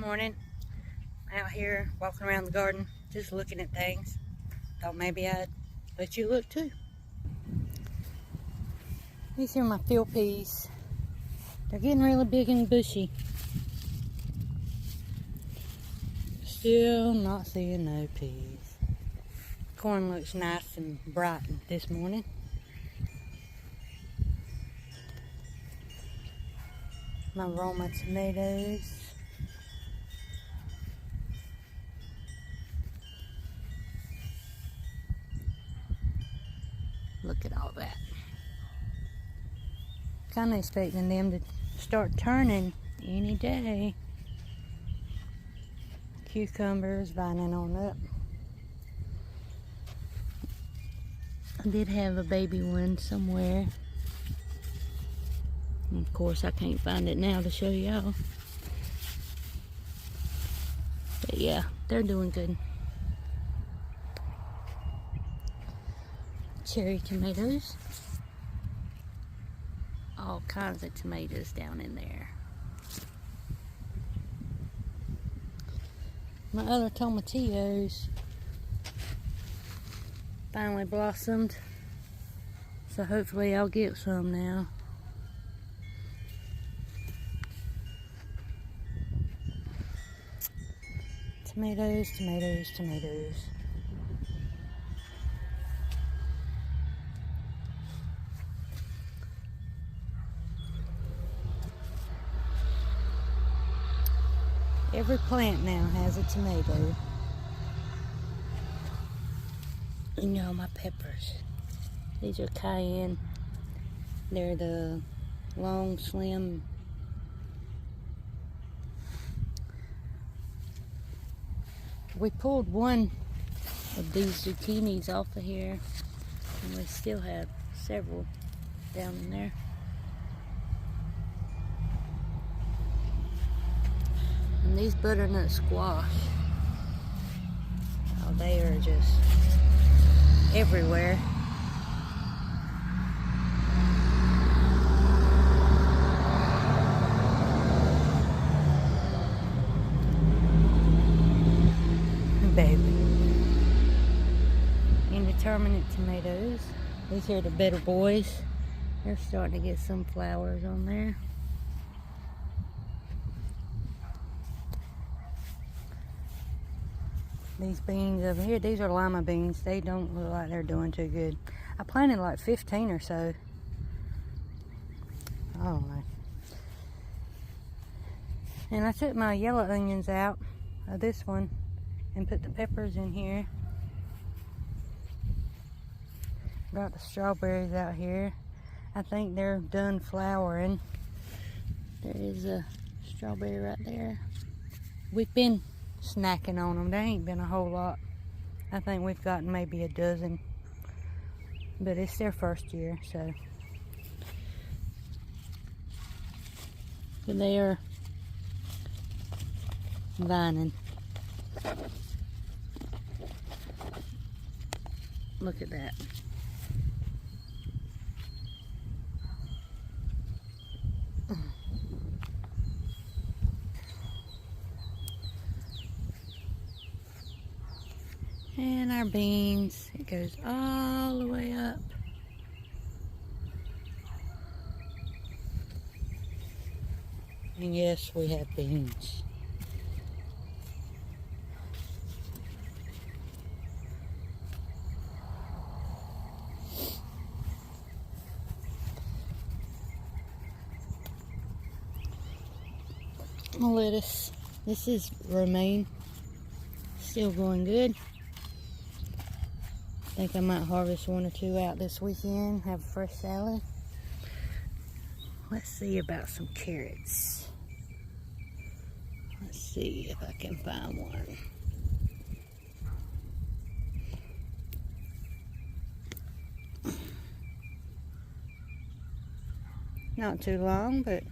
Morning. Out here walking around the garden, just looking at things. Thought maybe I'd let you look too. These are my field peas. They're getting really big and bushy. Still not seeing no peas. Corn looks nice and bright this morning. My Roma tomatoes. Look at all that. Kind of expecting them to start turning any day. Cucumbers vining on up. I did have a baby one somewhere. And of course, I can't find it now to show y'all. But yeah, they're doing good. Cherry tomatoes. All kinds of tomatoes down in there. My other tomatillos finally blossomed, so hopefully I'll get some now. Tomatoes, tomatoes, tomatoes. Every plant now has a tomato. And y'all, my peppers. These are cayenne. They're the long, slim. We pulled one of these zucchinis off of here, and we still have several down in there. And these butternut squash, oh, they are just everywhere. Baby. Indeterminate tomatoes. These are the better boys. They're starting to get some flowers on there. These beans over here, these are lima beans. They don't look like they're doing too good. I planted like 15 or so. I don't know. And I took my yellow onions out of this one and put the peppers in here. Got the strawberries out here. I think they're done flowering. There is a strawberry right there. We've been snacking on them. There ain't been a whole lot. I think we've gotten maybe a dozen. But it's their first year, so. But they are vining. Look at that. And our beans, it goes all the way up. And yes, we have beans. My lettuce, this is romaine, still going good. I think I might harvest one or two out this weekend, have a fresh salad. Let's see about some carrots. Let's see if I can find one. Not too long, but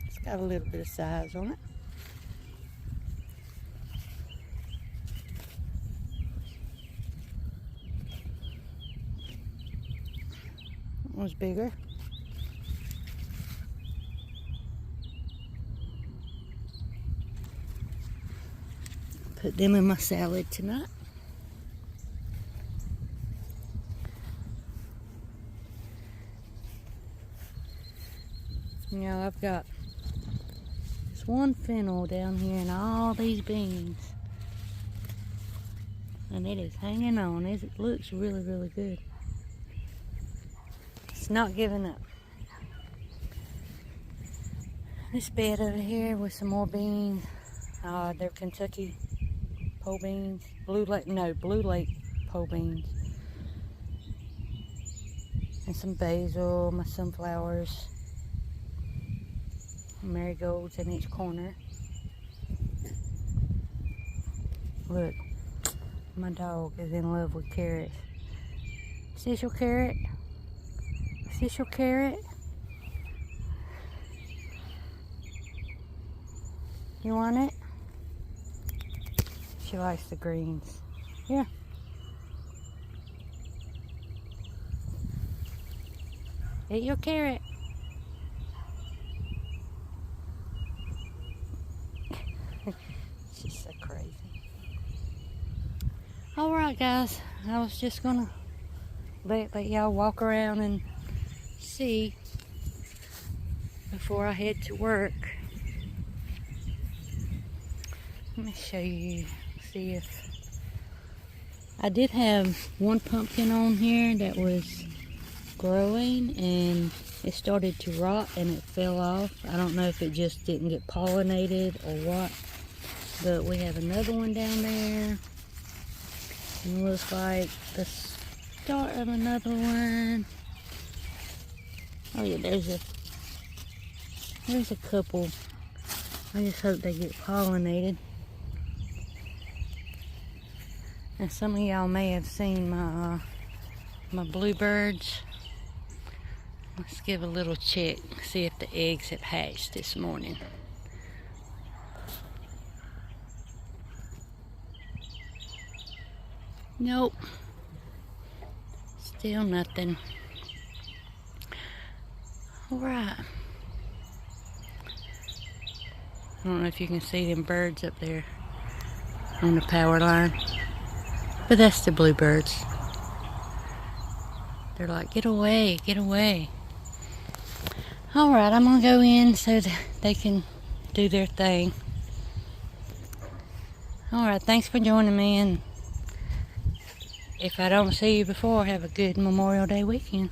it's got a little bit of size on it. That was bigger. Put them in my salad tonight. You know, I've got this one fennel down here and all these beans. And it is hanging on. It looks really, really good. It's not giving up. This bed over here with some more beans. They're Kentucky pole beans. Blue Lake pole beans. And some basil, my sunflowers. Marigolds in each corner. Look, my dog is in love with carrots. Is this your carrot? Is this your carrot? You want it? She likes the greens. Here. Eat your carrot. She's so crazy. Alright guys, I was just gonna let y'all walk around and see before I head to work. Let me show you, see if I did have one pumpkin on here that was growing and it started to rot and it fell off. I don't know if it just didn't get pollinated or what, but we have another one down there. And it looks like the start of another one. Oh yeah, there's a couple. I just hope they get pollinated. And some of y'all may have seen my bluebirds. Let's give a little check, see if the eggs have hatched this morning. Nope. Still nothing. Alright. I don't know if you can see them birds up there on the power line. But that's the bluebirds. They're like, get away, get away. Alright, I'm going to go in so that they can do their thing. Alright, thanks for joining me. And if I don't see you before, have a good Memorial Day weekend.